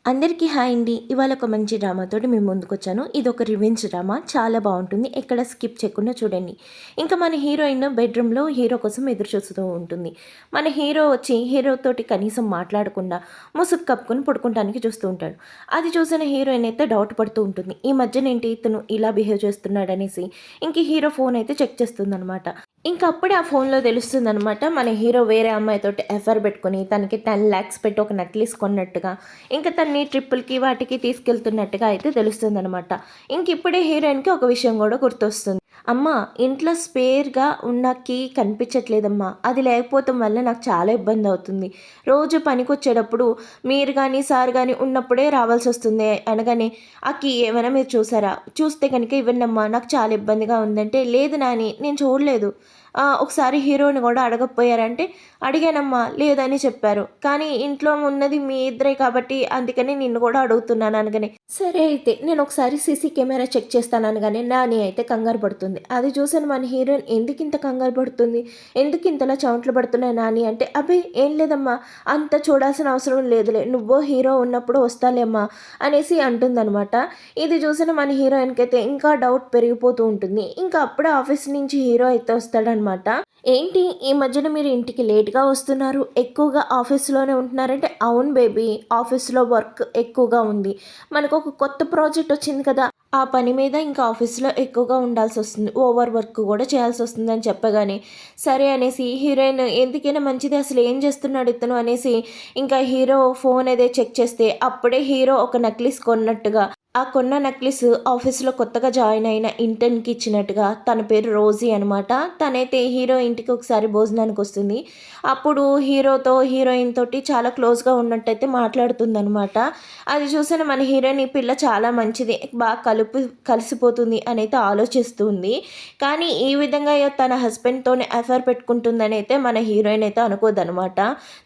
అందరికీ హాయ్ అండి. ఇవాళ ఒక మంచి డ్రామాతోటి మేము ముందుకొచ్చాను. ఇది ఒక రివెంజ్ డ్రామా. చాలా బాగుంటుంది. ఎక్కడ స్కిప్ చేయకుండా చూడండి. ఇంకా మన హీరోయిన్ బెడ్రూమ్లో హీరో కోసం ఎదురు చూస్తూ ఉంటుంది. మన హీరో వచ్చి హీరోతోటి కనీసం మాట్లాడకుండా ముసుగు కప్పుకొని పడుకుంటానికి చూస్తూ ఉంటాడు. అది చూసిన హీరోయిన్ అయితే డౌట్ పడుతూ ఉంటుంది. ఈ మధ్యన ఏంటి ఇతను ఇలా బిహేవ్ చేస్తున్నాడు అనేసి. ఇంక హీరో ఫోన్ అయితే చెక్ చేస్తుందనమాట. ఇంక అప్పుడే ఆ ఫోన్లో తెలుస్తుందనమాట మన హీరో వేరే అమ్మాయితోటి ఎఫ్ఐఆర్ పెట్టుకొని తనకి 10 lakhs పెట్టి ఒక నెక్లెస్ కొన్నట్టుగా, ఇంకా తన్ని ట్రిప్పులకి వాటికి తీసుకెళ్తున్నట్టుగా అయితే తెలుస్తుందనమాట. ఇంక ఇప్పుడే హీరోయిన్కి ఒక విషయం కూడా గుర్తొస్తుంది. అమ్మ, ఇంట్లో స్పేర్గా ఉన్న కీ కనిపించట్లేదమ్మా. అది లేకపోవటం వల్ల నాకు చాలా ఇబ్బంది అవుతుంది. రోజు పనికొచ్చేటప్పుడు మీరు కానీ సార్ కానీ ఉన్నప్పుడే రావాల్సి వస్తుంది అనగానే, ఆ కీ ఏమైనా మీరు చూసారా? చూస్తే కనుక ఇవ్వండమ్మా, నాకు చాలా ఇబ్బందిగా ఉందంటే, లేదు నాని నేను చూడలేదు. ఒకసారి హీరోని కూడా అడగకపోయారంటే, అడిగానమ్మా లేదని చెప్పారు. కానీ ఇంట్లో ఉన్నది మీ ఇద్దరే కాబట్టి అందుకని నిన్ను కూడా అడుగుతున్నాను అనగానే, సరే అయితే నేను ఒకసారి సీసీ కెమెరా చెక్ చేస్తాను అనగానే నాని అయితే కంగారు పడుతుంది. అది చూసాను మన హీరోయిన్ ఎందుకు ఇంత కంగారు పడుతుంది, ఎందుకు ఇంతలా చెమటలు పడుతున్నాయి నాని అంటే, అబ్బాయి ఏం లేదమ్మా, అంత చూడాల్సిన అవసరం లేదులే, నువ్వో హీరో ఉన్నప్పుడు వస్తాలేమ్మా అనేసి అంటుందన్నమాట. ఇది చూసిన మన హీరోయిన్కి అయితే ఇంకా డౌట్ పెరిగిపోతూ ఉంటుంది. ఇంకా అప్పుడే ఆఫీస్ నుంచి హీరో అయితే వస్తాడనమాట. ఏంటి ఈ మధ్యన మీరు ఇంటికి లేట్గా వస్తున్నారు, ఎక్కువగా ఆఫీస్లోనే ఉంటున్నారంటే, అవును బేబీ, ఆఫీస్లో వర్క్ ఎక్కువగా ఉంది. మనకు ఒక కొత్త ప్రాజెక్ట్ వచ్చింది కదా, ఆ పని మీద ఇంకా ఆఫీస్లో ఎక్కువగా ఉండాల్సి వస్తుంది, ఓవర్ వర్క్ కూడా చేయాల్సి వస్తుంది అని చెప్పగానే, సరే అనేసి హీరోయిన్ ఎందుకైనా మంచిది అసలు ఏం చేస్తున్నాడు ఇతను అనేసి ఇంకా హీరో ఫోన్ అదే చెక్ చేస్తే అప్పుడే హీరో ఒక నెక్లెస్ కొన్నట్టుగా, ఆ కొన్న నెక్లెస్ ఆఫీస్లో కొత్తగా జాయిన్ అయిన ఇంటర్న్కి ఇచ్చినట్టుగా, తన పేరు రోజీ అనమాట. తనైతే హీరో ఇంటికి ఒకసారి భోజనానికి వస్తుంది. అప్పుడు హీరోతో హీరోయిన్ తోటి చాలా క్లోజ్గా ఉన్నట్టయితే మాట్లాడుతుందనమాట. అది చూసిన మన హీరోయిన్ ఈ పిల్ల చాలా మంచిది, బాగా కలిసిపోతుంది అని అయితే ఆలోచిస్తుంది. కానీ ఈ విధంగా తన హస్బెండ్తోనే అఫైర్ పెట్టుకుంటుందని అయితే మన హీరోయిన్ అయితే అనుకోదనమాట.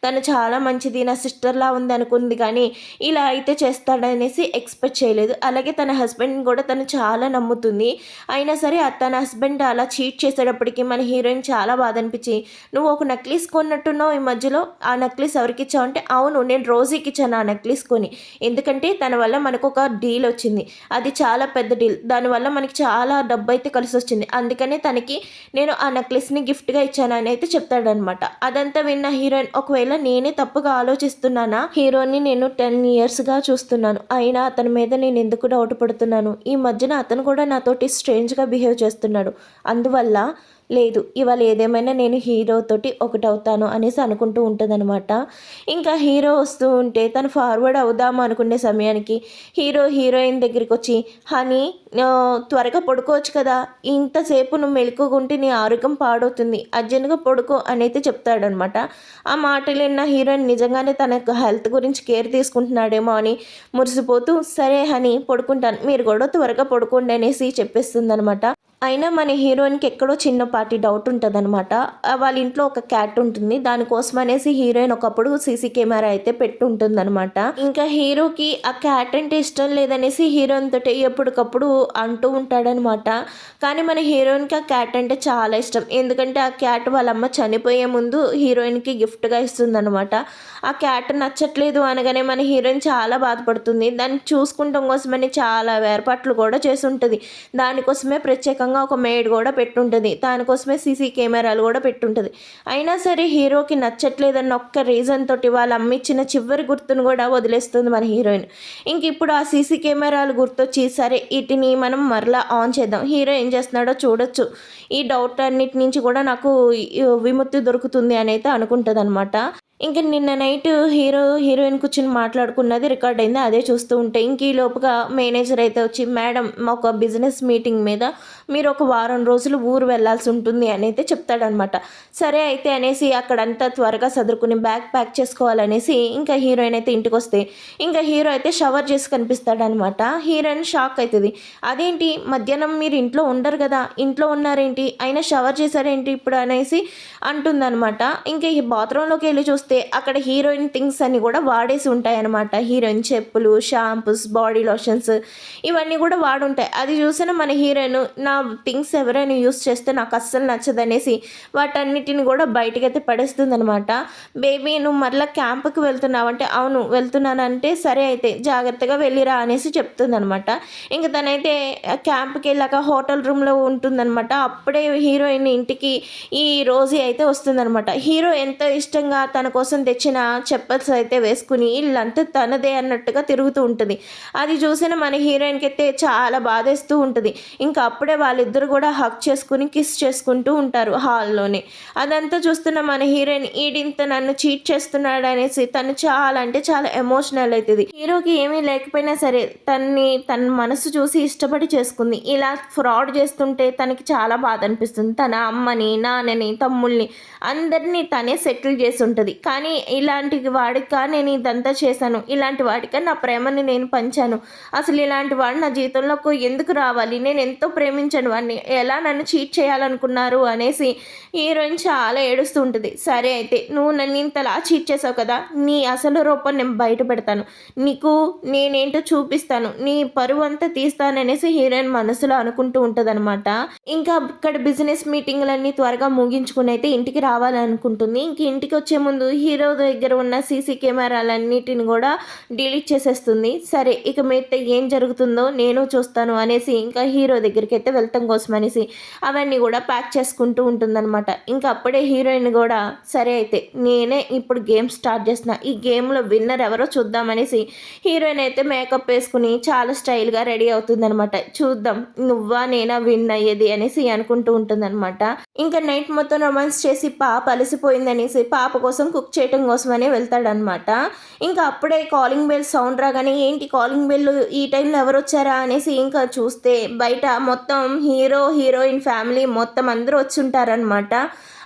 తను చాలా మంచిది, నా సిస్టర్లా ఉంది అనుకుంది, కానీ ఇలా అయితే చేస్తాడనేసి ఎక్స్పెక్ట్ చేయలేదు. అలాగే తన హస్బెండ్ కూడా తను చాలా నమ్ముతుంది. అయినా సరే తన హస్బెండ్ అలా చీట్ చేసేటప్పటికి మన హీరోయిన్ చాలా బాధ అనిపించి, నువ్వు ఒక నెక్లెస్ కొన్నట్టున్నావు ఈ మధ్యలో, ఆ నెక్లెస్ ఎవరికి ఇచ్చావు అంటే, అవును నేను రోజీకి ఇచ్చాను ఆ నెక్లెస్ కొని, ఎందుకంటే తన వల్ల మనకు ఒక డీల్ వచ్చింది, అది చాలా పెద్ద డీల్, దానివల్ల మనకి చాలా డబ్బు అయితే కలిసి వచ్చింది, అందుకనే తనకి నేను ఆ నెక్లెస్ని గిఫ్ట్గా ఇచ్చాను అని అయితే చెప్తాడనమాట. అదంతా విన్న హీరోయిన్, ఒకవేళ నేనే తప్పుగా ఆలోచిస్తున్నానా, హీరోని నేను 10 yearsగా చూస్తున్నాను, అయినా అతని మీద నేను ఎందుకు డౌట్ పడుతున్నాను, ఈ మధ్యన అతను కూడా నాతోటి స్ట్రేంజ్గా బిహేవ్ చేస్తున్నాడు, అందువల్ల లేదు ఇవాళ ఏదేమైనా నేను హీరోతోటి ఒకటవుతాను అనేసి అనుకుంటూ ఉంటుందన్నమాట. ఇంకా హీరో వస్తూ ఉంటే తను ఫార్వర్డ్ అవుదాము అనుకునే సమయానికి హీరో హీరోయిన్ దగ్గరికి వచ్చి, హనీ త్వరగా పడుకోవచ్చు కదా, ఇంతసేపు నువ్వు మెలుకుకుంటే నీ ఆరోగ్యం పాడవుతుంది, అర్జెంట్గా పడుకో అని అయితే చెప్తాడనమాట. ఆ మాటలు విన్న హీరోయిన్ నిజంగానే తన హెల్త్ గురించి కేర్ తీసుకుంటున్నాడేమో అని మురిసిపోతూ, సరే హనీ పడుకుంటాను, మీరు కూడా త్వరగా పడుకోండి అనేసి చెప్పేస్తుంది అనమాట. అయినా మన హీరోయిన్కి ఎక్కడో చిన్నపాటి డౌట్ ఉంటుంది అనమాట. వాళ్ళ ఇంట్లో ఒక క్యాట్ ఉంటుంది, దానికోసం అనేసి హీరోయిన్ ఒకప్పుడు సీసీ కెమెరా అయితే పెట్టి ఉంటుంది అనమాట. ఇంకా హీరోకి ఆ క్యాట్ అంటే ఇష్టం లేదనేసి హీరోయిన్ తోటి ఎప్పటికప్పుడు అంటూ ఉంటాడనమాట. కానీ మన హీరోయిన్కి ఆ క్యాట్ అంటే చాలా ఇష్టం, ఎందుకంటే ఆ క్యాట్ వాళ్ళ అమ్మ చనిపోయే ముందు హీరోయిన్కి గిఫ్ట్గా ఇస్తుందనమాట. ఆ క్యాట్ నచ్చట్లేదు అనగానే మన హీరోయిన్ చాలా బాధపడుతుంది. దాన్ని చూసుకుంటాం కోసమని చాలా ఏర్పాట్లు కూడా చేసి ఉంటుంది, దానికోసమే ప్రత్యేకంగా ఒక మేడ్ కూడా పెట్టుంటుంది, దానికోసమే సీసీ కెమెరాలు కూడా పెట్టుంటుంది. అయినా సరే హీరోకి నచ్చట్లేదన్న ఒక్క రీజన్ తోటి వాళ్ళ అమ్మ ఇచ్చిన చివరి గుర్తును కూడా వదిలేస్తుంది మన హీరోయిన్. ఇంక ఇప్పుడు ఆ సీసీ కెమెరాలు గుర్తొచ్చి, సరే వీటిని మనం మరలా ఆన్ చేద్దాం, హీరో ఏం చేస్తున్నాడో చూడొచ్చు, ఈ డౌట్ అన్నిటి నుంచి కూడా నాకు విముక్తి దొరుకుతుంది అని అయితే అనుకుంటుంది అనమాట. ఇంక నిన్న నైట్ హీరో హీరోయిన్ కూర్చొని మాట్లాడుకున్నది రికార్డ్ అయింది, అదే చూస్తూ ఉంటే ఇంక ఈ లోపుగా మేనేజర్ అయితే వచ్చి, మేడం ఒక బిజినెస్ మీటింగ్ మీద మీరు ఒక వారం రోజులు ఊరు వెళ్ళాల్సి ఉంటుంది అని అయితే చెప్తాడనమాట. సరే అయితే అనేసి అక్కడంతా త్వరగా సదురుకుని బ్యాగ్ ప్యాక్ చేసుకోవాలనేసి ఇంకా హీరోయిన్ అయితే ఇంటికి వస్తే ఇంకా హీరో అయితే షవర్ చేసి కనిపిస్తాడనమాట. హీరోయిన్ షాక్ అవుతుంది, అదేంటి మధ్యాహ్నం మీరు ఇంట్లో ఉండరు కదా, ఇంట్లో ఉన్నారేంటి, అయినా షవర్ చేశారేంటి ఇప్పుడు అనేసి అంటుందన్నమాట. ఇంకా ఈ బాత్రూంలోకి వెళ్ళి చూస్తే చూస్తే అక్కడ హీరోయిన్ థింగ్స్ అన్నీ కూడా వాడేసి ఉంటాయన్నమాట. హీరోయిన్ చెప్పులు, షాంపూస్, బాడీ లోషన్స్ ఇవన్నీ కూడా వాడుంటాయి. అది చూసిన మన హీరోయిన్ నా థింగ్స్ ఎవరైనా యూస్ చేస్తే నాకు అస్సలు నచ్చదనేసి వాటన్నిటిని కూడా బయటకైతే పడేస్తుందనమాట. బేబీ నువ్వు మరలా క్యాంప్కి వెళ్తున్నావంటే అవును వెళ్తున్నానంటే సరే అయితే జాగ్రత్తగా వెళ్ళిరా అనేసి చెప్తుందనమాట. ఇంక తనైతే క్యాంప్కి వెళ్ళాక హోటల్ రూమ్లో ఉంటుందన్నమాట. అప్పుడే హీరోయిన్ ఇంటికి ఈ రోజీ అయితే వస్తుందనమాట. హీరో ఎంతో ఇష్టంగా తన కోసం తెచ్చిన చెప్పల్స్ అయితే వేసుకుని ఇల్లంతా తనదే అన్నట్టుగా తిరుగుతూ ఉంటుంది. అది చూసిన మన హీరోయిన్కి అయితే చాలా బాధేస్తూ ఉంటుంది. ఇంకా అప్పుడే వాళ్ళిద్దరు కూడా హక్ చేసుకుని కిస్ చేసుకుంటూ ఉంటారు హాల్లోనే. అదంతా చూస్తున్న మన హీరోయిన్ ఈడింత నన్ను చీట్ చేస్తున్నాడు అనేసి తను చాలా అంటే చాలా ఎమోషనల్ అవుతుంది. హీరోకి ఏమీ లేకపోయినా సరే తన మనసు చూసి ఇష్టపడి చేసుకుంది. ఇలా ఫ్రాడ్ చేస్తుంటే తనకి చాలా బాధ అనిపిస్తుంది. తన అమ్మని, నాన్నని, తమ్ముళ్ళని అందరినీ తనే సెటిల్ చేసి ఉంటుంది. కానీ ఇలాంటి వాడిక నేను ఇదంతా చేశాను, ఇలాంటి వాడిక నా ప్రేమని నేను పంచాను, అసలు ఇలాంటి వాడు నా జీవితంలోకి ఎందుకు రావాలి, నేను ఎంతో ప్రేమించాను వాడిని, ఎలా నన్ను చీట్ చేయాలనుకున్నారు అనేసి హీరోయిన్ చాలా ఏడుస్తూ ఉంటుంది. సరే అయితే నువ్వు నన్ను ఇంతలా చీట్ చేసావు కదా, నీ అసలు రూపం నేను బయట పెడతాను, నీకు నేనేంటో చూపిస్తాను, నీ పరువు అంతా తీస్తాననేసి హీరోయిన్ మనసులో అనుకుంటూ ఉంటుంది అనమాట. ఇంకా ఇక్కడ బిజినెస్ మీటింగ్లన్నీ త్వరగా ముగించుకుని అయితే ఇంటికి రావాలనుకుంటుంది. ఇంక ఇంటికి వచ్చే ముందు హీరో దగ్గర ఉన్న సీసీ కెమెరాలన్నిటిని కూడా డిలీట్ చేసేస్తుంది. సరే ఇక మీతో ఏం జరుగుతుందో నేను చూస్తాను అనేసి ఇంకా హీరో దగ్గరికి అయితే వెళ్తాం కోసం అనేసి అవన్నీ కూడా ప్యాక్ చేసుకుంటూ ఉంటుందన్నమాట. ఇంకా అప్పుడే హీరోయిన్ కూడా సరే అయితే నేనే ఇప్పుడు గేమ్ స్టార్ట్ చేస్తున్నా, ఈ గేమ్లో విన్నర్ ఎవరో చూద్దామనేసి హీరోయిన్ అయితే మేకప్ వేసుకుని చాలా స్టైల్గా రెడీ అవుతుందన్నమాట. చూద్దాం నువ్వా నేనా విన్ అయ్యేది అనేసి అనుకుంటూ ఉంటుందన్నమాట. ఇంకా నైట్ మొత్తం రొమాన్స్ చేసి పాప అలసిపోయిందనేసి పాప కోసం కుక్ చేయటం కోసమనే వెళ్తాడనమాట. ఇంకా అప్పుడే కాలింగ్ బెల్ సౌండ్ రాగానే ఏంటి కాలింగ్ బెల్ ఈ టైంలో ఎవరు వచ్చారా అనేసి ఇంకా చూస్తే బయట మొత్తం హీరో హీరోయిన్ ఫ్యామిలీ మొత్తం అందరూ వచ్చి ఉంటారనమాట.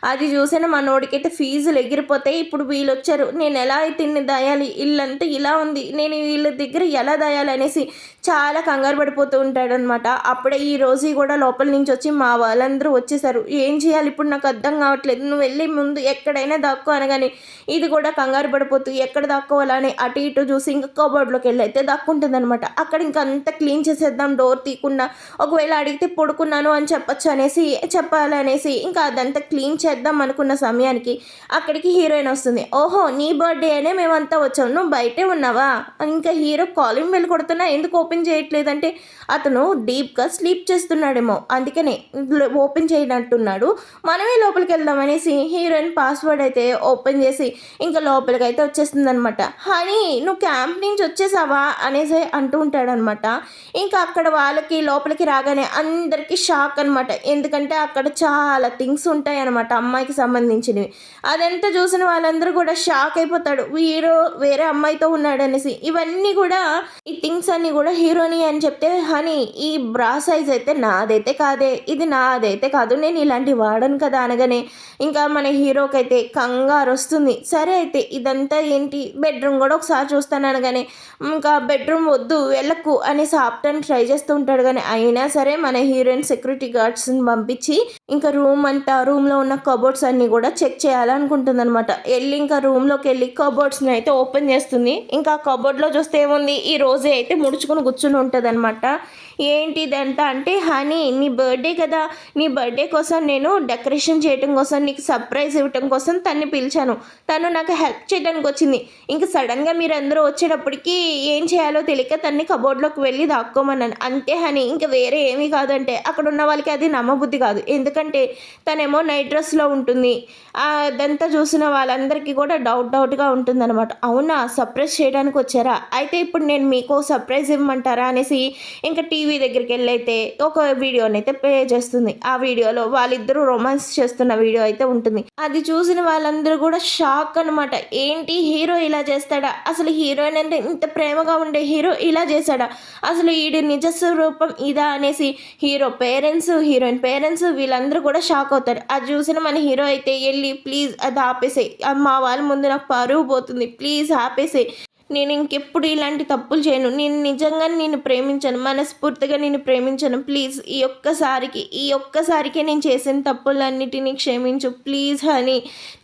అది చూసిన మనోడికైతే ఫీజులు ఎగిరిపోతాయి. ఇప్పుడు వీళ్ళు వచ్చారు, నేను ఎలా అయితే ఇన్ని దాయాలి, ఇల్లంతా ఇలా ఉంది, నేను వీళ్ళ దగ్గర ఎలా దాయాలి అనేసి చాలా కంగారు పడిపోతూ ఉంటాడనమాట. అప్పుడే ఈ రోజు కూడా లోపల నుంచి వచ్చి మా వాళ్ళందరూ వచ్చేసారు, ఏం చేయాలి ఇప్పుడు నాకు అర్థం కావట్లేదు, నువ్వు వెళ్ళి ముందు ఎక్కడైనా దాక్కో అనగానే ఇది కూడా కంగారు పడిపోతూ ఎక్కడ దాక్కోవాలని అటు ఇటు చూసి ఇంకా కబోర్డ్లోకి వెళ్ళి అయితే దాక్కుంటుంది అనమాట. అక్కడ ఇంకా అంతా క్లీన్ చేసేద్దాం డోర్ తీయకుండా, ఒకవేళ అడిగితే పడుకున్నాను అని చెప్పొచ్చు అనేసి చెప్పాలనేసి ఇంకా అదంతా క్లీన్ చేద్దాం అనుకున్న సమయానికి అక్కడికి హీరోయిన్ వస్తుంది. ఓహో నీ బర్త్డే అనే మేమంతా వచ్చాం, నువ్వు బయటే ఉన్నావా? ఇంకా హీరో కాలింగ్ బెల్ కొడుతున్నా ఎందుకు ఓపెన్ చేయట్లేదంటే అతను డీప్గా స్లీప్ చేస్తున్నాడేమో అందుకనే ఓపెన్ చేయనట్టున్నాడు, మనమే లోపలికి వెళ్దాం అనేసి హీరోయిన్ పాస్వర్డ్ అయితే ఓపెన్ చేసి ఇంకా లోపలికి అయితే వచ్చేస్తుంది అనమాట. హనీ నువ్వు క్యాంప్ నుంచి వచ్చేసావా అనేసి అంటూ ఉంటాడనమాట. ఇంకా అక్కడ వాళ్ళకి లోపలికి రాగానే అందరికీ షాక్ అనమాట. ఎందుకంటే అక్కడ చాలా థింగ్స్ ఉంటాయి అనమాట అమ్మాయికి సంబంధించినవి. అదంతా చూసిన వాళ్ళందరూ కూడా షాక్ అయిపోతాడు, హీరో వేరే అమ్మాయితో ఉన్నాడు అనేసి. ఇవన్నీ కూడా ఈ థింగ్స్ అన్నీ కూడా హీరోని అని చెప్తే హనీ ఈ బ్రా సైజ్ అయితే నాదైతే కాదే, ఇది నాదైతే కాదు, నేను ఇలాంటి వాడను కదా అనగానే ఇంకా మన హీరోకి అయితే కంగారు వస్తుంది. సరే అయితే ఇదంతా ఏంటి, బెడ్రూమ్ కూడా ఒకసారి చూస్తాను అనగానే ఇంకా బెడ్రూమ్ వద్దు వెళ్ళకు అనేసి ఆప్టాన్ని ట్రై చేస్తూ ఉంటాడు. కానీ అయినా సరే మన హీరోయిన్ సెక్యూరిటీ గార్డ్స్ని పంపించి ఇంకా రూమ్లో ఉన్న కబోర్డ్స్ అన్నీ కూడా చెక్ చేయాలనుకుంటుంది అనమాట. వెళ్ళి ఇంకా రూమ్లోకి వెళ్ళి కబోర్డ్స్ని అయితే ఓపెన్ చేస్తుంది. ఇంకా కబోర్డ్లో చూస్తే ఏముంది, ఈ రోజే అయితే ముడుచుకొని కూర్చుని ఉంటుంది అనమాట. ఏంటి ఇదంతా అంటే హనీ నీ బర్త్డే కదా, నీ బర్త్డే కోసం నేను డెకరేషన్ చేయడం కోసం నీకు సర్ప్రైజ్ ఇవ్వటం కోసం తన్ని పిలిచాను, తను నాకు హెల్ప్ చేయడానికి వచ్చింది. ఇంకా సడన్గా మీరు అందరూ వచ్చేటప్పటికి ఏం చేయాలో తెలియక తన్ని కబోర్డ్లోకి వెళ్ళి దాక్కోమన్నాను అంతే హనీ, ఇంకా వేరే ఏమీ కాదంటే అక్కడ ఉన్న వాళ్ళకి అది నమ్మబుద్ధి కాదు. ఎందుకంటే తనేమో నైట్ డ్రెస్లో ఉంటుంది. అదంతా చూసిన వాళ్ళందరికీ కూడా డౌట్గా ఉంటుందన్నమాట. అవునా సర్ప్రైజ్ చేయడానికి వచ్చారా, అయితే ఇప్పుడు నేను మీకు సర్ప్రైజ్ ఇవ్వమంటారా అనేసి ఇంకా టీవీ దగ్గరికి వెళ్ళి అయితే ఒక వీడియోని అయితే ప్లే చేస్తుంది. ఆ వీడియోలో వాళ్ళిద్దరూ రొమాన్స్ చేస్తున్న వీడియో అయితే ఉంటుంది. అది చూసిన వాళ్ళందరూ కూడా షాక్ అనమాట. ఏంటి హీరో ఇలా చేస్తాడా, అసలు హీరోయిన్ అంటే ఇంత ప్రేమగా ఉండే హీరో ఇలా చేశాడా, అసలు వీడి నిజ స్వరూపం ఇదా అనేసి హీరో పేరెంట్స్ హీరోయిన్ పేరెంట్స్ వీళ్ళందరూ కూడా షాక్ అవుతారు. అది చూసిన మన హీరో అయితే వెళ్ళి ప్లీజ్ అది ఆపేసేయి, మా వాళ్ళ ముందు నాకు పరువు పోతుంది, ప్లీజ్ ఆపేసేయి, నేను ఇంకెప్పుడు ఇలాంటి తప్పులు చేయను. నేను నిజంగా నిన్ను ప్రేమించాను. మనస్ఫూర్తిగా నిన్ను ప్రేమించాను. ప్లీజ్ ఈ ఒక్కసారికే నేను చేసిన తప్పులన్నిటినీ క్షమించు. ప్లీజ్ హనీ,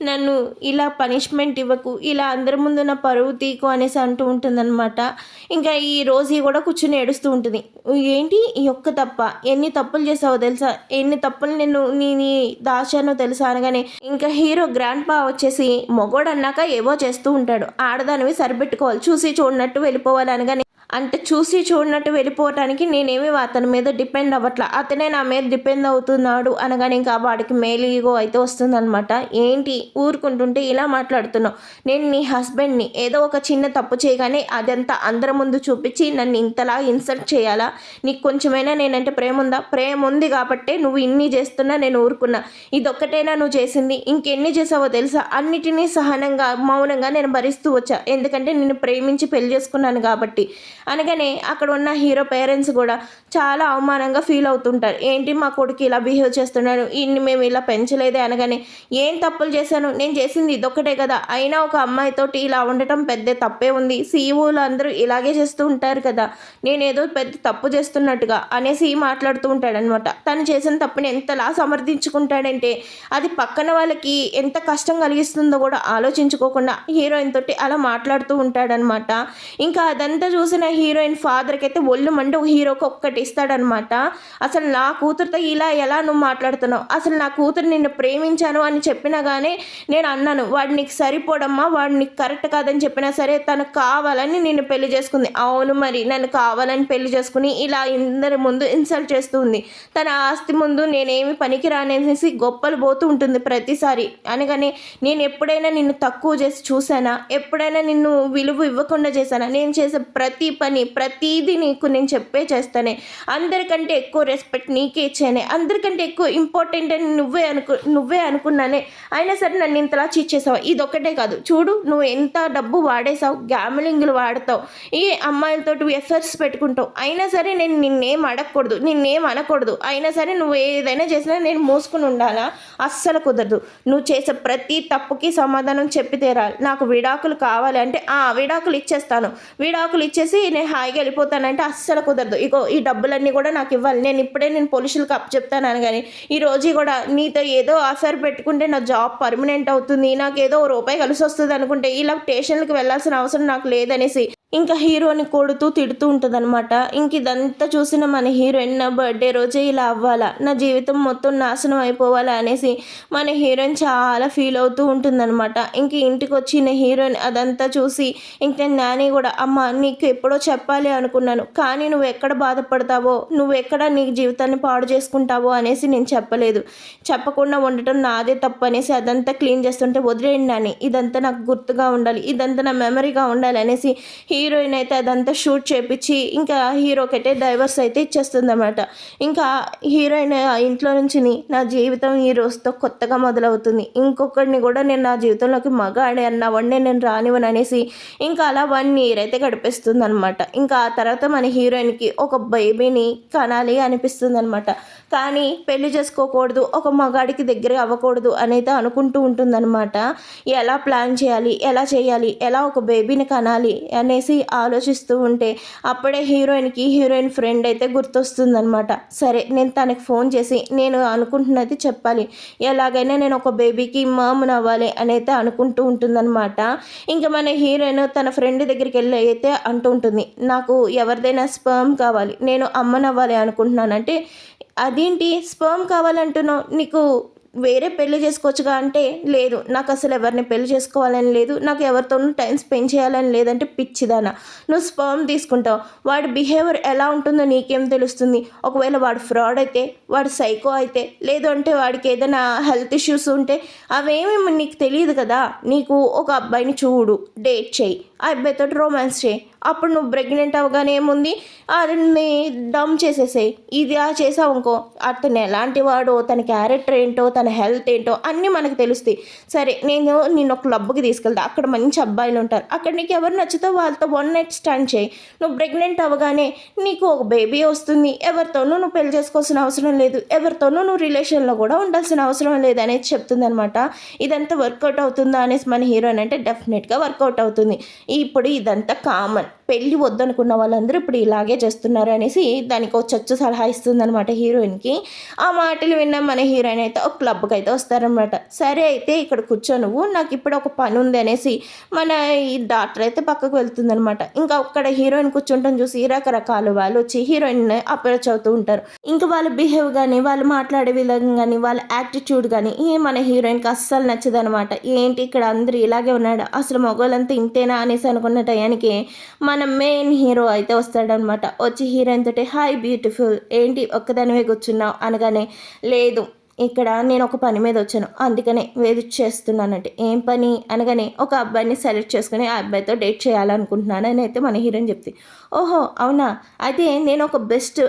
నన్ను ఇలా పనిష్మెంట్ ఇవ్వకు. ఇలా అందరి ముందు నా పరువు తీకు అనేసి అంటూ ఉంటుందన్నమాట. ఇంకా ఈ రోజు కూడా కూర్చుని ఏడుస్తూ ఉంటుంది. ఏంటి ఈ ఒక్క తప్ప? ఎన్ని తప్పులు చేసావో తెలుసా? ఎన్ని తప్పులు నీ దాచానో తెలుసా అనగానే ఇంకా హీరో గ్రాండ్ పా వచ్చేసి మొగోడు అన్నాక ఏవో చేస్తూ ఉంటాడు. ఆడదానివి సరిపెట్టుకోవాలి, చూసి చూడనట్టు వెళ్ళిపోవాలి అనగానే అంటే చూసి చూడనట్టు వెళ్ళిపోవటానికి నేనేమి అతని మీద డిపెండ్ అవ్వట్లా, అతనే నా మీద డిపెండ్ అవుతున్నాడు అనగానే ఇంకా వాడికి మేలు ఈగో అయితే వస్తుందన్నమాట. ఏంటి ఊరుకుంటుంటే ఇలా మాట్లాడుతున్నావు? నేను నీ హస్బెండ్ని, ఏదో ఒక చిన్న తప్పు చేయగానే అదంతా అందరి ముందు చూపించి నన్ను ఇంతలా ఇన్సల్ట్ చేయాలా? నీకు కొంచెమైనా నేనంటే ప్రేమ ఉందా? ప్రేమ ఉంది కాబట్టే నువ్వు ఇన్ని చేస్తున్నా నేను ఊరుకున్నా. ఇదొక్కటేనా నువ్వు చేసింది? ఇంకెన్ని చేసావో తెలుసా? అన్నిటినీ సహనంగా మౌనంగా నేను భరిస్తూ వచ్చా, ఎందుకంటే నిన్ను ప్రేమించి పెళ్లి చేసుకున్నాను కాబట్టి అనగానే అక్కడ ఉన్న హీరో పేరెంట్స్ కూడా చాలా అవమానంగా ఫీల్ అవుతుంటారు. ఏంటి మా కొడుకు ఇలా బిహేవ్ చేస్తున్నాడు, ఇన్ని మేము ఇలా పెంచలేదే అనగానే ఏం తప్పులు చేశాను? నేను చేసింది ఇదొక్కటే కదా, అయినా ఒక అమ్మాయితోటి ఇలా ఉండటం పెద్ద తప్పే ఉంది. సీఈఓలు అందరూ ఇలాగే చేస్తూ ఉంటారు కదా, నేనేదో పెద్ద తప్పు చేస్తున్నట్టుగా అనేసి మాట్లాడుతూ ఉంటాడనమాట. తను చేసిన తప్పుని ఎంతలా సమర్థించుకుంటాడంటే అది పక్కన వాళ్ళకి ఎంత కష్టం కలిగిస్తుందో కూడా ఆలోచించుకోకుండా హీరోయిన్ తోటి అలా మాట్లాడుతూ ఉంటాడనమాట. ఇంకా అదంతా చూసిన హీరోయిన్ ఫాదర్కి అయితే ఒళ్ళు మండి ఒక హీరోకి ఒక్కటి ఇస్తాడనమాట. అసలు నా కూతురుతో ఇలా ఎలా నువ్వు మాట్లాడుతున్నావు? అసలు నా కూతురు నిన్ను ప్రేమించాను అని చెప్పినా కానీ నేను అన్నాను, వాడు నీకు సరిపోడమ్మా, వాడు నీకు కరెక్ట్ కాదని చెప్పినా సరే తను కావాలని నిన్ను పెళ్లి చేసుకుంది. అవును మరి, నన్ను కావాలని పెళ్లి చేసుకుని ఇలా అందరి ముందు ఇన్సల్ట్ చేస్తుంది. తన ఆస్తి ముందు నేనేమి పనికి రానేసి గొప్పలు పోతూ ఉంటుంది ప్రతిసారి అనగానే నేను ఎప్పుడైనా నిన్ను తక్కువ చేసి చూసానా? ఎప్పుడైనా నిన్ను విలువ ఇవ్వకుండా చేశానా? నేను చేసే ప్రతి పని ప్రతిదీ నీకు నేను చెప్పే చేస్తానే. అందరికంటే ఎక్కువ రెస్పెక్ట్ నీకే ఇచ్చానే, అందరికంటే ఎక్కువ ఇంపార్టెంట్ అని నువ్వే అనుకున్నానే. అయినా సరే నన్ను ఇంతలా చీట్ చేసావు. ఇదొక్కటే కాదు, చూడు నువ్వు ఎంత డబ్బు వాడేసావు, గ్యామ్లింగ్లు వాడతావు, ఈ అమ్మాయిలతో ఎఫర్ట్స్ పెట్టుకుంటావు. అయినా సరే నేను నిన్నేం అడగకూడదు, నిన్నేం అనకూడదు. అయినా సరే నువ్వు ఏదైనా చేసినా నేను మోసుకుని ఉండాలా? అస్సలు కుదరదు. నువ్వు చేసే ప్రతి తప్పుకి సమాధానం చెప్పి తీరాలి. నాకు విడాకులు కావాలి అంటే విడాకులు ఇచ్చేస్తాను, విడాకులు ఇచ్చేసి నేను హాయిగా వెళ్ళిపోతానంటే అస్సలు కుదరదు. ఇగో ఈ డబ్బులన్నీ కూడా నాకు ఇవ్వాలి, నేను పోలీసులకు అప్పు చెప్తాను అనగానే ఈరోజు కూడా నీతో ఏదో ఆఫర్ పెట్టుకుంటే నా జాబ్ పర్మనెంట్ అవుతుంది, నాకు ఏదో రూపాయి కలిసి వస్తుంది అనుకుంటే ఇలా స్టేషన్లకు వెళ్ళాల్సిన అవసరం నాకు లేదనేసి ఇంకా హీరోని కొడుతూ తిడుతూ ఉంటుందన్నమాట. ఇంక ఇదంతా చూసిన మన హీరోయిన్ నా బర్త్డే రోజే ఇలా అవ్వాలా, నా జీవితం మొత్తం నాశనం అయిపోవాలా అనేసి మన హీరోయిన్ చాలా ఫీల్ అవుతూ ఉంటుందన్నమాట. ఇంక ఇంటికి వచ్చిన హీరోయిన్ అదంతా చూసి ఇంక నాని కూడా అమ్మ నీకు ఎప్పుడో చెప్పాలి అనుకున్నాను, కానీ నువ్వు ఎక్కడ బాధపడతావో, నువ్వు ఎక్కడ నీ జీవితాన్ని పాడు చేసుకుంటావో అనేసి నేను చెప్పలేదు, చెప్పకుండా ఉండటం నాదే తప్పు అనేసి అదంతా క్లీన్ చేస్తుంటే వదిలేయండి నాని, ఇదంతా నాకు గుర్తుగా ఉండాలి, ఇదంతా నా మెమరీగా ఉండాలి అనేసి హీరోయిన్ అయితే అదంతా షూట్ చేపించి ఇంకా హీరోకి అయితే డైవర్స్ అయితే ఇచ్చేస్తుందన్నమాట. ఇంకా హీరోయిన్ ఇంట్లో నుంచి నా జీవితం ఈ రోజుతో కొత్తగా మొదలవుతుంది, ఇంకొకరిని కూడా నేను నా జీవితంలోకి మగాడే అన్నవాడినే నేను రానివ్వను అనేసి ఇంకా అలా 1 year అయితే గడిపిస్తుంది అనమాట. ఇంకా ఆ తర్వాత మన హీరోయిన్కి ఒక బేబీని కనాలి అనిపిస్తుంది అనమాట. కానీ పెళ్లి చేసుకోకూడదు, ఒక మగాడికి దగ్గర అవ్వకూడదు అనేది అనుకుంటూ ఉంటుందన్నమాట. ఎలా ప్లాన్ చేయాలి, ఎలా చేయాలి, ఎలా ఒక బేబీని కనాలి అనేసి ఆలోచిస్తూ ఉంటే అప్పుడే హీరోయిన్ ఫ్రెండ్ అయితే గుర్తొస్తుందనమాట. సరే నేను తనకి ఫోన్ చేసి నేను అనుకుంటున్నది చెప్పాలి, ఎలాగైనా నేను ఒక బేబీకి మామూలు అవ్వాలి అని అయితే అనుకుంటూ ఉంటుందన్నమాట. ఇంకా మన హీరోయిన్ తన ఫ్రెండ్ దగ్గరికి వెళ్ళి అయితే అంటూ ఉంటుంది, నాకు ఎవరిదైనా స్పర్మ్ కావాలి, నేను అమ్మనవ్వాలి అనుకుంటున్నాను. అంటే అదేంటి స్పర్మ్ కావాలంటున్నావు, నీకు వేరే పెళ్లి చేసుకోవచ్చుగా అంటే లేదు, నాకు అసలు ఎవరిని పెళ్లి చేసుకోవాలని లేదు, నాకు ఎవరితోనూ టైం స్పెండ్ చేయాలని లేదంటే పిచ్చిదానా, నువ్వు స్పర్మ్ తీసుకుంటావు, వాడి బిహేవియర్ ఎలా ఉంటుందో నీకేం తెలుస్తుంది? ఒకవేళ వాడు ఫ్రాడ్ అయితే, వాడు సైకో అయితే, లేదు అంటే వాడికి ఏదైనా హెల్త్ ఇష్యూస్ ఉంటే అవేమీ నీకు తెలియదు కదా. నీకు ఒక అబ్బాయిని చూడు, డేట్ చేయి, ఆ అబ్బాయితో రొమాన్స్ చేయి, అప్పుడు నువ్వు ప్రెగ్నెంట్ అవ్వగానే ఏముంది, అతన్ని డమ్ చేసేసేయి. ఇది చేసావు అనుకో, అతను ఎలాంటి వాడో, తన క్యారెక్టర్ ఏంటో, తన హెల్త్ ఏంటో అన్నీ మనకు తెలుస్తాయి. సరే నేను నిన్ను ఒక క్లబ్కి తీసుకెళ్తా, అక్కడ మంచి అబ్బాయిలు ఉంటారు, అక్కడ నీకు ఎవరు నచ్చితే వాళ్ళతో వన్ నైట్ స్టాండ్ చేయి. నువ్వు ప్రెగ్నెంట్ అవ్వగానే నీకు ఒక బేబీ వస్తుంది, ఎవరితోనూ నువ్వు పెళ్లి చేసుకోవాల్సిన అవసరం లేదు, ఎవరితోనూ నువ్వు రిలేషన్లో కూడా ఉండాల్సిన అవసరం లేదు అనేది చెప్తుంది అనమాట. ఇదంతా వర్కౌట్ అవుతుందా అనేసి మన హీరోయిన్ అంటే డెఫినెట్గా వర్కౌట్ అవుతుంది. ఇప్పుడు ఇదంతా కామన్, పెళ్ళి వద్దనుకున్న వాళ్ళందరూ ఇప్పుడు ఇలాగే చేస్తున్నారు అనేసి దానికి ఒక చచ్చు సలహా ఇస్తుంది అనమాట హీరోయిన్కి. ఆ మాటలు విన్న మన హీరోయిన్ అయితే ఒక క్లబ్కి అయితే వస్తారనమాట. సరే అయితే ఇక్కడ కూర్చో నువ్వు, నాకు ఇప్పుడు ఒక పని ఉంది అనేసి మన ఈ డాక్టర్ అయితే పక్కకు వెళ్తుందనమాట. ఇంకా అక్కడ హీరోయిన్ కూర్చుంటాం చూసి రకరకాల వాళ్ళు వచ్చి హీరోయిన్ అప్రోచ్ అవుతూ ఉంటారు. ఇంకా వాళ్ళ బిహేవ్ కానీ, వాళ్ళు మాట్లాడే విధంగా కానీ, వాళ్ళ యాటిట్యూడ్ కానీ మన హీరోయిన్కి అస్సలు నచ్చదనమాట. ఏంటి ఇక్కడ అందరూ ఇలాగే ఉన్నాడు, అసలు మగవాళ్ళంతా ఇంతేనా అనేసి అనుకున్న టయానికి మన మెయిన్ హీరో అయితే వస్తాడనమాట. వచ్చి హీరోయిన్ తోటి హాయ్ బ్యూటిఫుల్, ఏంటి ఒక్కదానివే కూర్చున్నావు అనగానే, లేదు ఇక్కడ నేను ఒక పని మీద వచ్చాను, అందుకనే వెయిట్ చేస్తున్నానంటే, ఏం పని అనగానే, ఒక అబ్బాయిని సెలెక్ట్ చేసుకుని ఆ అబ్బాయితో డేట్ చేయాలనుకుంటున్నాను అని అయితే మన హీరోయిన్ చెప్తే, ఓహో అవునా, అయితే నేను ఒక బెస్ట్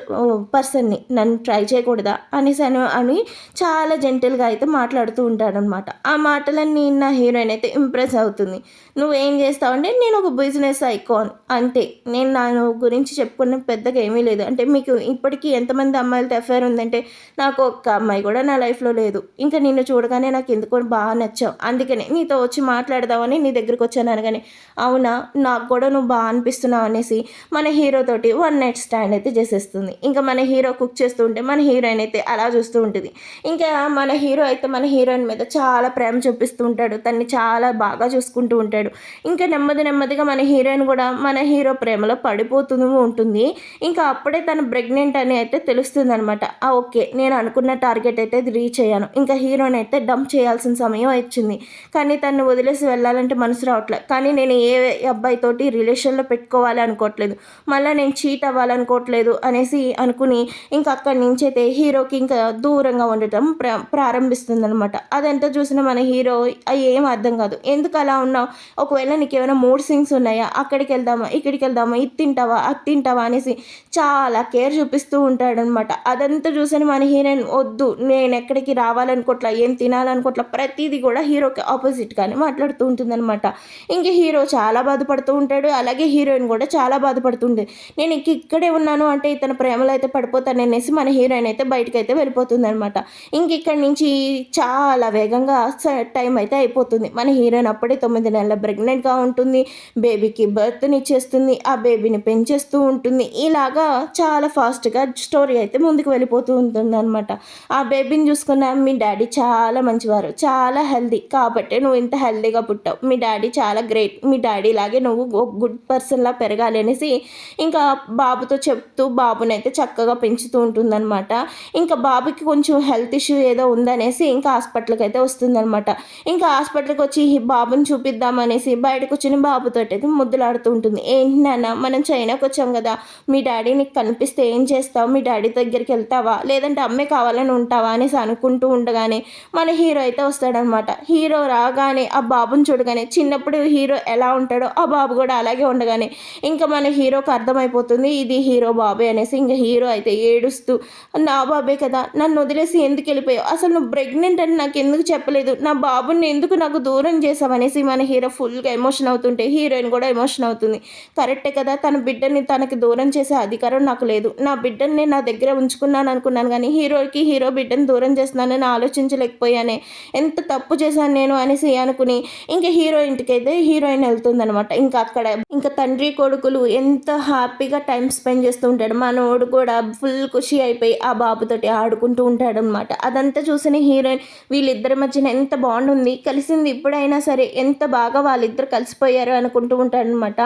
పర్సన్ని, నన్ను ట్రై చేయకూడదా అనేసి అని చాలా జెంటిల్గా అయితే మాట్లాడుతూ ఉంటాడనమాట. ఆ మాటలన్నీ నా హీరోయిన్ అయితే ఇంప్రెస్ అవుతుంది. నువ్వేం చేస్తావంటే, నేను ఒక బిజినెస్ ఐకాన్ అంతే, నేను నా గురించి చెప్పుకున్న పెద్దగా ఏమీ లేదు, అంటే మీకు ఇప్పటికీ ఎంతమంది అమ్మాయిలతో అఫైర్ ఉందంటే నాకు ఒక్క అమ్మాయి కూడా నా లైఫ్లో లేదు. ఇంకా నిన్ను చూడగానే నాకు ఎందుకో బాగా నచ్చావు, అందుకనే నీతో వచ్చి మాట్లాడదామని నీ దగ్గరికి వచ్చాను అనగానే, అవునా నాకు కూడా నువ్వు బాగా అనిపిస్తున్నావు అనేసి మన హీరో తోటి వన్ నైట్ స్టాండ్ అయితే చేసేస్తుంది. ఇంకా మన హీరో కుక్ చేస్తూ ఉంటే మన హీరోయిన్ అయితే అలా చూస్తూ ఉంటుంది. ఇంకా మన హీరో అయితే మన హీరోయిన్ మీద చాలా ప్రేమ చూపిస్తూ ఉంటాడు, తన్ని చాలా బాగా చూసుకుంటూ ఉంటాడు. ఇంకా నెమ్మదిగా మన హీరోయిన్ కూడా మన హీరో ప్రేమలో పడిపోతూ ఉంటుంది. ఇంకా అప్పుడే తను ప్రెగ్నెంట్ అని అయితే తెలుస్తుంది అనమాట. ఓకే నేను అనుకున్న టార్గెట్ అయితే రీచ్ అయ్యాను, ఇంకా హీరోని అయితే డంప్ చేయాల్సిన సమయం వచ్చింది, కానీ తను వదిలేసి వెళ్ళాలంటే మనసు రావట్లేదు, కానీ నేను ఏ అబ్బాయితోటి రిలేషన్లో పెట్టుకోవాలి అనుకోవట్లేదు, మళ్ళీ నేను చీట్ అవ్వాలనుకోవట్లేదు అనేసి అనుకుని ఇంకా అక్కడి నుంచి అయితే హీరోకి ఇంకా దూరంగా ఉండటం ప్రారంభిస్తుంది అనమాట. అదంతా చూసిన మన హీరో ఏం అర్థం కాదు, ఎందుకు అలా ఉన్నావు, ఒకవేళ నీకు ఏమైనా మూడ్ స్వింగ్స్ ఉన్నాయా, అక్కడికి వెళ్దామా ఇక్కడికి వెళ్దామా, ఇది తింటావా అది తింటావా అనేసి చాలా కేర్ చూపిస్తూ ఉంటాడనమాట. అదంతా చూసిన మన హీరోయిన్ వద్దు నేను ఎక్కడికి రావాలనుకోవట్లా, ఏం తినాలనుకోవట్లా, ప్రతిదీ కూడా హీరోకి ఆపోజిట్గానే మాట్లాడుతూ ఉంటుందన్నమాట. ఇంక హీరో చాలా బాధపడుతూ ఉంటాడు, అలాగే హీరోయిన్ కూడా చాలా బాధపడుతుంది. నేను ఇక్కడే ఉన్నాను అంటే ఇతని ప్రేమలో అయితే పడిపోతాననేసి మన హీరోయిన్ అయితే బయటకు అయితే వెళ్ళిపోతుంది అనమాట. ఇంక ఇక్కడి నుంచి చాలా వేగంగా టైం అయితే అయిపోతుంది. మన హీరోయిన్ అప్పుడే 9 నెలల ప్రెగ్నెంట్గా ఉంటుంది, బేబీకి బర్త్ని ఇచ్చేస్తుంది, ఆ బేబీని పెంచేస్తూ ఉంటుంది. ఇలాగా చాలా ఫాస్ట్గా స్టోరీ అయితే ముందుకు వెళ్ళిపోతూ ఉంటుంది అనమాట. ఆ బేబీని చూసుకున్న మీ డాడీ చాలా మంచివారు, చాలా హెల్దీ, కాబట్టి నువ్వు ఇంత హెల్దీగా పుట్టావు, మీ డాడీ చాలా గ్రేట్, మీ డాడీ లాగే నువ్వు ఒక గుడ్ పర్సన్లా పెరగాలి అనేసి ఇంకా బాబుతో చెప్తూ బాబుని అయితే చక్కగా పెంచుతూ ఉంటుందన్నమాట. ఇంకా బాబుకి కొంచెం హెల్త్ ఇష్యూ ఏదో ఉందనేసి ఇంకా హాస్పిటల్కి అయితే వస్తుందన్నమాట. ఇంకా హాస్పిటల్కి వచ్చి బాబుని చూపిద్దామనేసి బయటకు వచ్చిన బాబుతో అయితే ముద్దులాడుతూ ఉంటుంది. ఏంటి నాన్న మనం చైనాకి వచ్చాం కదా, మీ డాడీ నీకు కనిపిస్తే ఏం చేస్తావు, మీ డాడీ దగ్గరికి వెళ్తావా లేదంటే అమ్మే కావాలని ఉంటావా అనేసి అనుకుంటూ ఉండగానే మన హీరో అయితే వస్తాడనమాట. హీరో రాగానే ఆ బాబుని చూడగానే చిన్నప్పుడు హీరో ఎలా ఉంటాడో ఆ బాబు కూడా అలాగే ఉండగానే ఇంకా మన హీరోకి అర్థమైపోతుంది ఇది హీరో బాబే అనేసి. ఇంకా హీరో అయితే ఏడుస్తూ, నా బాబే కదా, నన్ను వదిలేసి ఎందుకు వెళ్ళిపోయావు, అసలు నువ్వు ప్రెగ్నెంట్ అని నాకు ఎందుకు చెప్పలేదు, నా బాబుని ఎందుకు నాకు దూరం చేసావు అనేసి మన హీరో ఫుల్గా ఎమోషన్ అవుతుంటే హీరోయిన్ కూడా ఎమోషన్ అవుతుంది. కరెక్టే కదా, తన బిడ్డని తనకి దూరం చేసే అధికారం నాకు లేదు, నా బిడ్డని నేను నా దగ్గర ఉంచుకున్నాను అనుకున్నాను, కానీ హీరో బిడ్డను దూరం చేస్తున్నానని ఆలోచించలేకపోయానే, ఎంత తప్పు చేశాను నేను అనేసి అనుకుని ఇంకా హీరో ఇంటికి అయితే హీరోయిన్ వెళ్తుందనమాట. ఇంకా అక్కడ ఇంకా తండ్రి కొడుకులు ఎంత హ్యాపీగా టైం స్పెండ్ చేస్తూ ఉంటాడు, మనోడు కూడా ఫుల్ ఖుషి అయిపోయి ఆ బాబుతోటి ఆడుకుంటూ ఉంటాడు అనమాట. అదంతా చూసిన హీరోయిన్ వీళ్ళిద్దరి మధ్యన ఎంత బాగుంది, కలిసింది ఇప్పుడైనా సరే, ఎంత బాగా వాళ్ళిద్దరు కలిసిపోయారు అనుకుంటూ ఉంటాడనమాట.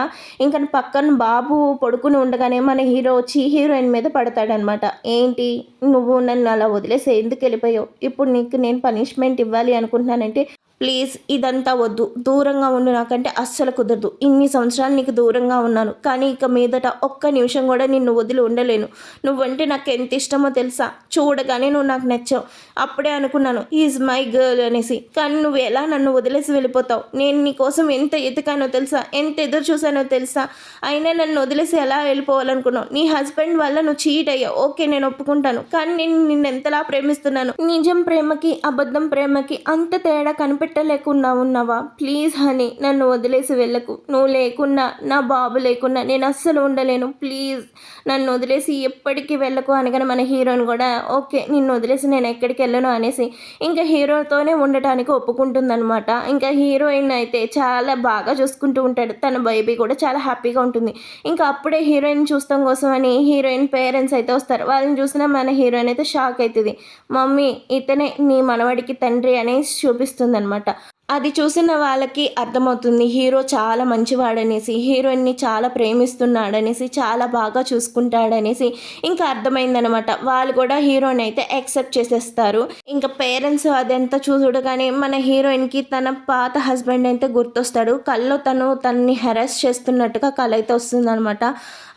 ఇంకా పక్కన బాబు పడుకుని ఉండగానే మన హీరో వచ్చి హీరోయిన్ మీద పడతాడనమాట. ఏంటి నువ్వు నన్ను అలా వదిలేసి ఎందుకు వెళ్ళిపోయావు, ఇప్పుడు నీకు నేను పనిష్మెంట్ ఇవ్వాలి అనుకుంటున్నానంటే ప్లీజ్ ఇదంతా వద్దు, దూరంగా ఉండు, నాకంటే అస్సలు కుదరదు. ఇన్ని సంవత్సరాలు నీకు దూరంగా ఉన్నాను, కానీ ఇక మీదట ఒక్క నిమిషం కూడా నిన్ను వదిలి ఉండలేను. నువ్వంటే నాకు ఎంత ఇష్టమో తెలుసా? చూడగానే నువ్వు నాకు నచ్చావు. అప్పుడే అనుకున్నాను ఈజ్ మై గర్ల్ అనేసి. కానీ నువ్వు ఎలా నన్ను వదిలేసి వెళ్ళిపోతావు? నేను నీ కోసం ఎంత ఎతికానో తెలుసా, ఎంత ఎదురు చూసానో తెలుసా? అయినా నన్ను వదిలేసి ఎలా వెళ్ళిపోవాలనుకున్నావు? నీ హస్బెండ్ వల్ల నువ్వు చీట్ అయ్యావు, ఓకే నేను ఒప్పుకుంటాను. కానీ నేను నిన్ను ఎంతలా ప్రేమిస్తున్నాను. నిజం ప్రేమకి అబద్ధం ప్రేమకి అంత తేడా కనిపెట్టలేకుండా ఉన్నావా? ప్లీజ్ హనీ, నన్ను వదిలేసి వెళ్ళకు. నువ్వు లేకున్నా, నా బాబు లేకున్నా నేను అస్సలు ఉండలేను. ప్లీజ్ నన్ను వదిలేసి ఎప్పటికీ వెళ్ళకు అనగానే మన హీరోయిన్ కూడా ఓకే నిన్ను వదిలేసి నేను ఎక్కడికి వెళ్ళను అనేసి ఇంకా హీరోతోనే ఉండటానికి ఒప్పుకుంటుందన్నమాట. ఇంకా హీరోయిన్ అయితే చాలా బాగా చూసుకుంటూ ఉంటాడు. తన బేబీ కూడా చాలా హ్యాపీగా ఉంటుంది. ఇంకా అప్పుడే హీరోయిన్ చూస్తాం కోసం అని హీరోయిన్ పేరెంట్స్ అయితే వస్తారు. వాళ్ళని చూసిన మన హీరోయిన్ అయితే షాక్ అవుతుంది. మమ్మీ ఇతనే నీ మనవడికి తండ్రి అనేసి చూపిస్తుంది అనమాట. అది చూసిన వాళ్ళకి అర్థమవుతుంది హీరో చాలా మంచివాడనేసి, హీరోయిన్ని చాలా ప్రేమిస్తున్నాడనేసి, చాలా బాగా చూసుకుంటాడనేసి ఇంకా అర్థమైందనమాట. వాళ్ళు కూడా హీరోని అయితే యాక్సెప్ట్ చేసేస్తారు. ఇంకా పేరెంట్స్ అదంతా చూడగానే మన హీరోయిన్కి తన పాత హస్బెండ్ అయితే గుర్తొస్తాడు. కల్లో తనని హెరాస్ చేస్తున్నట్టుగా కళ అయితే వస్తుందనమాట.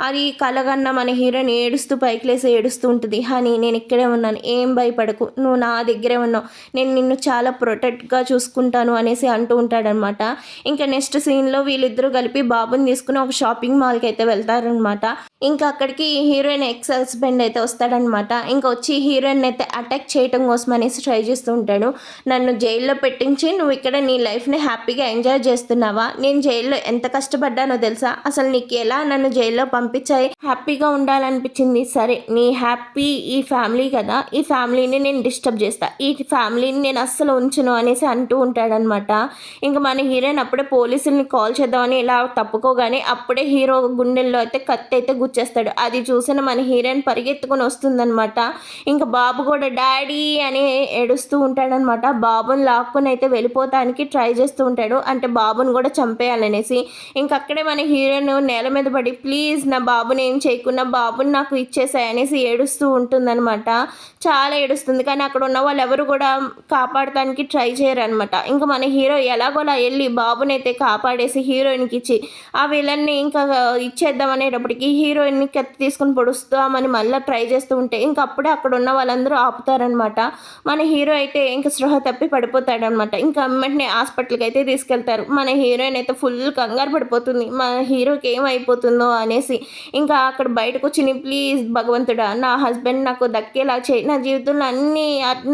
అది కలగన్న మన హీరోయిన్ ఏడుస్తూ పైకి లేసి ఏడుస్తూ ఉంటుంది. హనీ నేను ఇక్కడే ఉన్నాను, ఏం భయపడకు, నువ్వు నా దగ్గరే ఉన్నావు, నేను నిన్ను చాలా ప్రొటెక్ట్గా చూసుకుంటాను అనేసి అంటూ ఉంటాడనమాట. ఇంకా నెక్స్ట్ సీన్లో వీళ్ళిద్దరూ కలిపి బాబుని తీసుకుని ఒక షాపింగ్ మాల్కి అయితే వెళ్తారనమాట. ఇంకా అక్కడికి హీరోయిన్ ఎక్స్ హస్బెండ్ అయితే వస్తాడనమాట. ఇంకా వచ్చి హీరోయిన్ అయితే అటాక్ చేయటం కోసం అనేసి ట్రై చేస్తూ ఉంటాడు. నన్ను జైల్లో పెట్టించి నువ్వు ఇక్కడ నీ లైఫ్ని హ్యాపీగా ఎంజాయ్ చేస్తున్నావా? నేను జైల్లో ఎంత కష్టపడ్డానో తెలుసా? అసలు నీకు ఎలా నన్ను జైల్లో పంపించాయి హ్యాపీగా ఉండాలనిపించింది? సరే నీ హ్యాపీ ఈ ఫ్యామిలీ కదా, ఈ ఫ్యామిలీని నేను డిస్టర్బ్ చేస్తా, ఈ ఫ్యామిలీని నేను అస్సలు ఉంచును అనేసి అంటూ ఉంటాడనమాట. ఇంకా మన హీరోయిన్ అప్పుడే పోలీసుల్ని కాల్ చేద్దామని ఇలా తప్పుకోగానే అప్పుడే హీరో గుండెల్లో అయితే కత్తి అయితే గుచ్చేస్తాడు. అది చూసిన మన హీరోయిన్ పరిగెత్తుకొని వస్తుందనమాట. ఇంకా బాబు కూడా డాడీ అని ఏడుస్తూ ఉంటాడనమాట. బాబుని లాక్కుని అయితే వెళ్ళిపోతానికి ట్రై చేస్తూ ఉంటాడు, అంటే బాబుని కూడా చంపేయాలనేసి. ఇంక అక్కడే మన హీరోయిన్ నేల మీద పడి ప్లీజ్ నా బాబుని ఏం చేయకుండా బాబుని నాకు ఇచ్చేసాయి అనేసి ఏడుస్తూ ఉంటుందన్నమాట. చాలా ఏడుస్తుంది, కానీ అక్కడ ఉన్న వాళ్ళు ఎవరు కూడా కాపాడటానికి ట్రై చేయరు అనమాట. ఇంకా మన హీరో ఎలాగోలా వెళ్ళి బాబుని అయితే కాపాడేసి హీరోయిన్కి ఇచ్చి ఆ విలన్ని ఇంకా ఇచ్చేద్దాం అనేటప్పటికి హీరోయిన్ని కత్తి తీసుకుని పొడుస్తామని మళ్ళీ ట్రై చేస్తూ ఉంటే ఇంకా అప్పుడే అక్కడ ఉన్న వాళ్ళందరూ ఆపుతారనమాట. మన హీరో అయితే ఇంకా స్పృహ తప్పి పడిపోతాడనమాట. ఇంకా వెంటనే హాస్పిటల్కి అయితే తీసుకెళ్తారు. మన హీరోయిన్ అయితే ఫుల్ కంగారు పడిపోతుంది, మన హీరోకి ఏమైపోతుందో అనేసి. ఇంకా అక్కడ బయటకు వచ్చి ప్లీజ్ భగవంతుడా నా హస్బెండ్ నాకు దక్కేలా చేయి, నా జీవితంలో అన్నీ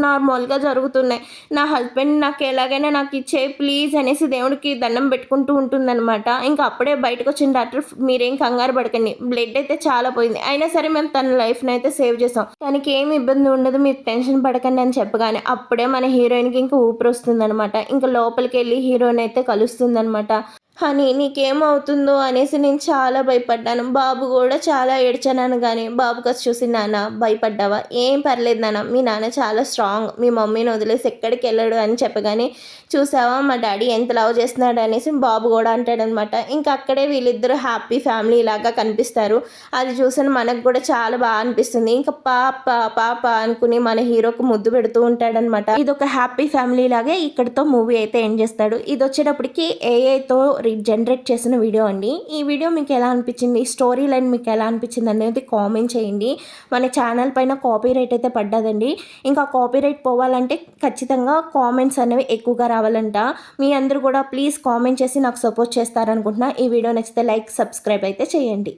నార్మల్గా జరుగుతున్నాయి, నా హస్బెండ్ నాకు ఎలాగైనా నాకు ఇచ్చే ప్లీజ్ అనేసి దేవుడికి దండం పెట్టుకుంటూ ఉంటుందన్నమాట. ఇంకా అప్పుడే బయటకు వచ్చిన డాక్టర్ మీరేం కంగారు పడకండి, బ్లడ్ అయితే చాలా పోయింది, అయినా సరే మేము తన లైఫ్ని అయితే సేవ్ చేసాం, తనకి ఏమి ఇబ్బంది ఉండదు, మీరు టెన్షన్ పడకండి అని చెప్పగానే అప్పుడే మన హీరోయిన్కి ఇంకా ఊపిరి వస్తుందన్నమాట. ఇంకా లోపలికి వెళ్ళి హీరోయిన్ అయితే కలుస్తుందన్నమాట. హనీ నీకేమవుతుందో అనేసి నేను చాలా భయపడ్డాను, బాబు కూడా చాలా ఏడ్చాను. కానీ బాబు కసి చూసి నాన్న భయపడ్డావా? ఏం పర్లేదు నాన్న, మీ నాన్న చాలా స్ట్రాంగ్, మీ మమ్మీని వదిలేసి ఎక్కడికి వెళ్ళాడు అని చెప్పగానే చూసావా మా డాడీ ఎంత లవ్ చేస్తున్నాడు అనేసి బాబు కూడా అంటాడనమాట. ఇంకా అక్కడే వీళ్ళిద్దరూ హ్యాపీ ఫ్యామిలీ లాగా కనిపిస్తారు. అది చూసిన మనకు కూడా చాలా బాగా అనిపిస్తుంది. ఇంకా పాప పాప అనుకుని మన హీరోకు ముద్దు పెడుతూ ఉంటాడనమాట. ఇది ఒక హ్యాపీ ఫ్యామిలీ లాగే ఇక్కడితో మూవీ అయితే ఎండ్ చేస్తాడు. ఇది వచ్చేటప్పటికి ఏఐతో జనరేట్ చేసిన వీడియో అండి. ఈ వీడియో మీకు ఎలా అనిపించింది, స్టోరీ లైన్ మీకు ఎలా అనిపించింది అనేది కామెంట్ చేయండి. మన ఛానల్ పైన కాపీరైట్ అయితే పడ్డదండి. ఇంకా కాపీరైట్ పోవాలంటే ఖచ్చితంగా కామెంట్స్ అనేవి ఎక్కువగా రావాలంట. మీ అందరూ కూడా ప్లీజ్ కామెంట్ చేసి నాకు సపోర్ట్ చేస్తారనుకుంటున్నా. ఈ వీడియో నచ్చితే లైక్ సబ్స్క్రైబ్ అయితే చేయండి.